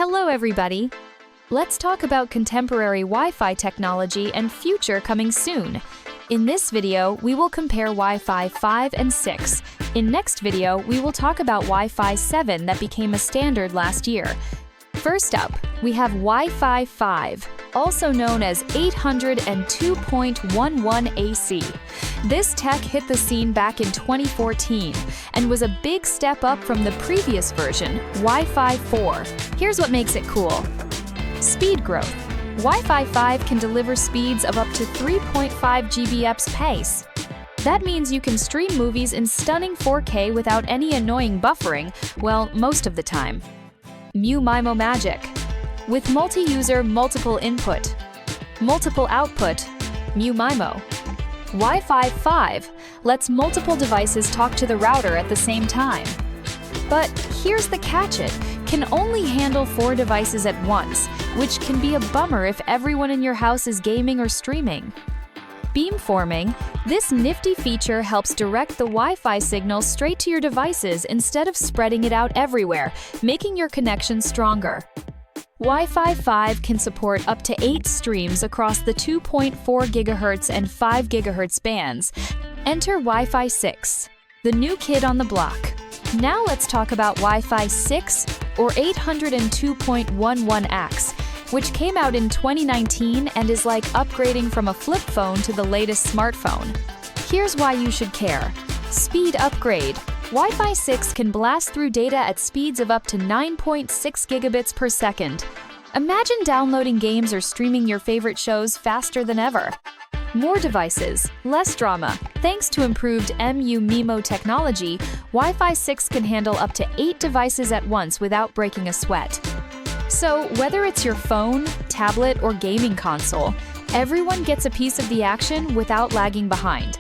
Hello everybody! Let's talk about contemporary Wi-Fi technology and future coming soon. In this video, we will compare Wi-Fi 5 and 6. In next video, we will talk about Wi-Fi 7 that became a standard last year. First up, we have Wi-Fi 5, also known as 802.11 AC. This tech hit the scene back in 2014 and was a big step up from the previous version, Wi-Fi 4. Here's what makes it cool. Speed growth. Wi-Fi 5 can deliver speeds of up to 3.5 Gbps pace. That means you can stream movies in stunning 4K without any annoying buffering, well, most of the time. MU-MIMO magic. With multi-user, multiple input, multiple output, MU-MIMO. Wi-Fi 5 lets multiple devices talk to the router at the same time. But here's the catch: it can only handle 4 devices at once, which can be a bummer if everyone in your house is gaming or streaming. Beamforming. This nifty feature helps direct the Wi-Fi signal straight to your devices instead of spreading it out everywhere, making your connection stronger. Wi-Fi 5 can support up to 8 streams across the 2.4 GHz and 5 GHz bands. Enter Wi-Fi 6, the new kid on the block. Now let's talk about Wi-Fi 6, or 802.11ax, which came out in 2019 and is like upgrading from a flip phone to the latest smartphone. Here's why you should care. Speed upgrade. Wi-Fi 6 can blast through data at speeds of up to 9.6 gigabits per second. Imagine downloading games or streaming your favorite shows faster than ever. More devices, less drama. Thanks to improved MU-MIMO technology, Wi-Fi 6 can handle up to 8 devices at once without breaking a sweat. So, whether it's your phone, tablet, or gaming console, everyone gets a piece of the action without lagging behind.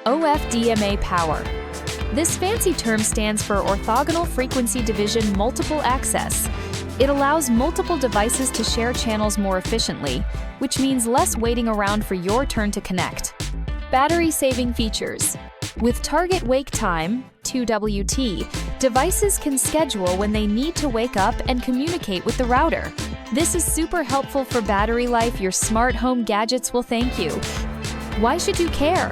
OFDMA power. This fancy term stands for Orthogonal Frequency Division Multiple Access. It allows multiple devices to share channels more efficiently, which means less waiting around for your turn to connect. Battery-saving features. With target wake time, 2WT, devices can schedule when they need to wake up and communicate with the router. This is super helpful for battery life. Your smart home gadgets will thank you. Why should you care?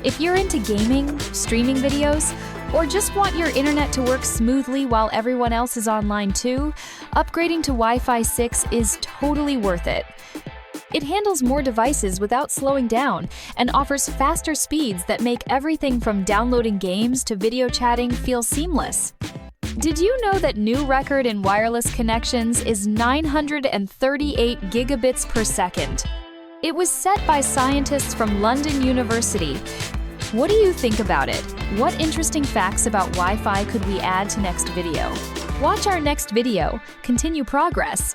If you're into gaming, streaming videos, or just want your internet to work smoothly while everyone else is online too, upgrading to Wi-Fi 6 is totally worth it. It handles more devices without slowing down and offers faster speeds that make everything from downloading games to video chatting feel seamless. Did you know that new record in wireless connections is 938 gigabits per second? It was set by scientists from London University. What do you think about it? What interesting facts about Wi-Fi could we add to next video? Watch our next video. Continue progress.